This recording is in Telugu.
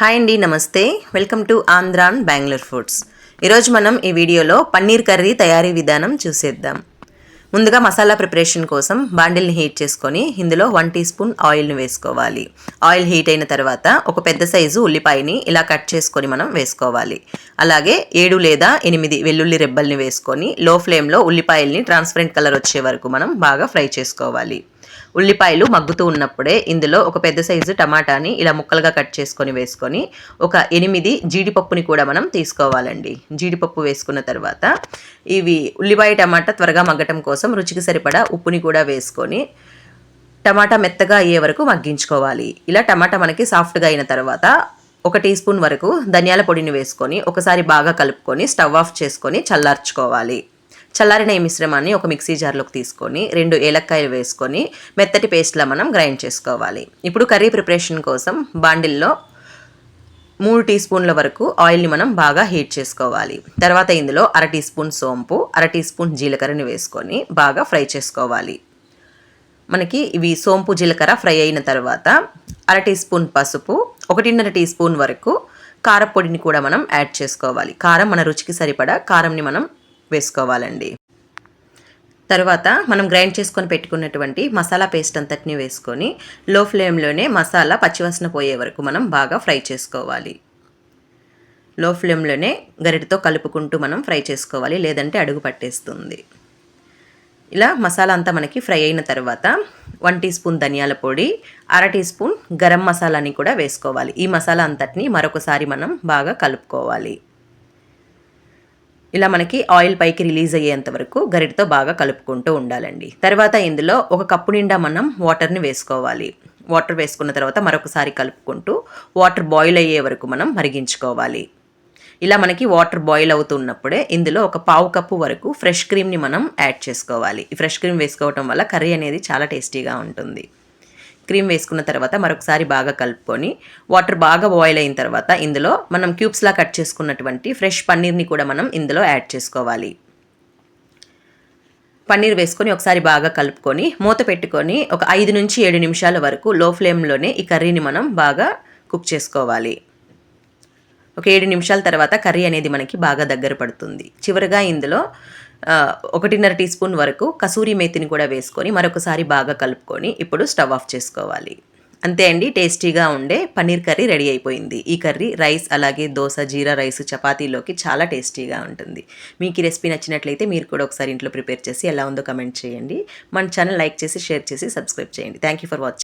హాయ్ అండి, నమస్తే. Welcome to Andhran Bengaluru Foods. ఈరోజు మనం ఈ వీడియోలో పన్నీర్ కర్రీ తయారీ విధానం చూసేద్దాం. ముందుగా మసాలా ప్రిపరేషన్ కోసం బాండిల్ని హీట్ చేసుకొని ఇందులో 1 టీ స్పూన్ ఆయిల్ని వేసుకోవాలి. ఆయిల్ హీట్ అయిన తర్వాత ఒక పెద్ద సైజు ఉల్లిపాయని ఇలా కట్ చేసుకొని మనం వేసుకోవాలి. అలాగే 7 లేదా 8 వెల్లుల్లి రెబ్బల్ని వేసుకొని లో ఫ్లేమ్లో ఉల్లిపాయల్ని ట్రాన్స్పరెంట్ కలర్ వచ్చే వరకు మనం బాగా ఫ్రై చేసుకోవాలి. ఉల్లిపాయలు మగ్గుతూ ఉన్నప్పుడే ఇందులో ఒక పెద్ద సైజు టమాటాని ఇలా ముక్కలుగా కట్ చేసుకొని వేసుకొని ఒక 8 జీడిపప్పుని కూడా మనం తీసుకోవాలండి. జీడిపప్పు వేసుకున్న తర్వాత ఇవి ఉల్లిపాయ టమాటా త్వరగా మగ్గటం కోసం రుచికి సరిపడా ఉప్పుని కూడా వేసుకొని టమాటా మెత్తగా అయ్యే వరకు మగ్గించుకోవాలి. ఇలా టమాటా మనకి సాఫ్ట్గా అయిన తర్వాత 1 టీ స్పూన్ వరకు ధనియాల పొడిని వేసుకొని ఒకసారి బాగా కలుపుకొని స్టవ్ ఆఫ్ చేసుకొని చల్లార్చుకోవాలి. చల్లారిన ఈ మిశ్రమాన్ని ఒక మిక్సీ జార్లోకి తీసుకొని 2 ఏలక్కాయలు వేసుకొని మెత్తటి పేస్ట్లా మనం గ్రైండ్ చేసుకోవాలి. ఇప్పుడు కర్రీ ప్రిపరేషన్ కోసం బాండిల్లో 3 టీ స్పూన్ల వరకు ఆయిల్ని మనం బాగా హీట్ చేసుకోవాలి. తర్వాత ఇందులో 1/2 టీ స్పూన్ సోంపు, 1/2 టీ స్పూన్ జీలకర్రని వేసుకొని బాగా ఫ్రై చేసుకోవాలి. మనకి ఇవి సోంపు జీలకర్ర ఫ్రై అయిన తర్వాత 1/2 టీ స్పూన్ పసుపు, 1.5 టీ స్పూన్ వరకు కారపొడిని కూడా మనం యాడ్ చేసుకోవాలి. కారం మన రుచికి సరిపడా కారంని మనం వేసుకోవాలండి. తర్వాత మనం గ్రైండ్ చేసుకొని పెట్టుకున్నటువంటి మసాలా పేస్ట్ అంతటిని వేసుకొని లో ఫ్లేమ్లోనే మసాలా పచ్చివాసన పోయే వరకు మనం బాగా ఫ్రై చేసుకోవాలి. లో ఫ్లేమ్లోనే గరిటెతో కలుపుకుంటూ మనం ఫ్రై చేసుకోవాలి, లేదంటే అడుగు పట్టేస్తుంది. ఇలా మసాలా అంతా మనకి ఫ్రై అయిన తర్వాత 1 టీ స్పూన్ ధనియాల పొడి, 1/2 టీ స్పూన్ గరం మసాలాని కూడా వేసుకోవాలి. ఈ మసాలా అంతటిని మరొకసారి మనం బాగా కలుపుకోవాలి. ఇలా మనకి ఆయిల్ పైకి రిలీజ్ అయ్యేంత వరకు గరిటతో బాగా కలుపుకుంటూ ఉండాలండి. తర్వాత ఇందులో 1 కప్పు నిండా మనం వాటర్ని వేసుకోవాలి. వాటర్ వేసుకున్న తర్వాత మరొకసారి కలుపుకుంటూ వాటర్ బాయిల్ అయ్యే వరకు మనం మరిగించుకోవాలి. ఇలా మనకి వాటర్ బాయిల్ అవుతున్నప్పుడే ఇందులో 1/4 కప్పు వరకు ఫ్రెష్ క్రీమ్ని మనం యాడ్ చేసుకోవాలి. ఈ ఫ్రెష్ క్రీమ్ వేసుకోవటం వల్ల కర్రీ అనేది చాలా టేస్టీగా ఉంటుంది. క్రీమ్ వేసుకున్న తర్వాత మరొకసారి బాగా కలుపుకొని వాటర్ బాగా బాయిల్ అయిన తర్వాత ఇందులో మనం క్యూబ్స్లా కట్ చేసుకున్నటువంటి ఫ్రెష్ పన్నీర్ని కూడా మనం ఇందులో యాడ్ చేసుకోవాలి. పన్నీర్ వేసుకొని ఒకసారి బాగా కలుపుకొని మూత పెట్టుకొని ఒక 5 నుంచి 7 నిమిషాల వరకు లో ఫ్లేమ్లోనే ఈ కర్రీని మనం బాగా కుక్ చేసుకోవాలి. ఒక 7 నిమిషాల తర్వాత కర్రీ అనేది మనకి బాగా దగ్గర పడుతుంది. చివరిగా ఇందులో 1.5 టీ స్పూన్ వరకు కసూరి మేతిని కూడా వేసుకొని మరొకసారి బాగా కలుపుకొని ఇప్పుడు స్టవ్ ఆఫ్ చేసుకోవాలి. అంతే అండి, టేస్టీగా ఉండే పన్నీర్ కర్రీ రెడీ అయిపోయింది. ఈ కర్రీ రైస్ అలాగే దోశ, జీరా రైస్, చపాతీలోకి చాలా టేస్టీగా ఉంటుంది. మీకు ఈ రెసిపీ నచ్చినట్లయితే మీరు కూడా ఒకసారి ఇంట్లో ప్రిపేర్ చేసి ఎలా ఉందో కమెంట్ చేయండి. మన ఛానల్ లైక్ చేసి, షేర్ చేసి, సబ్స్క్రైబ్ చేయండి. Thank you for watching.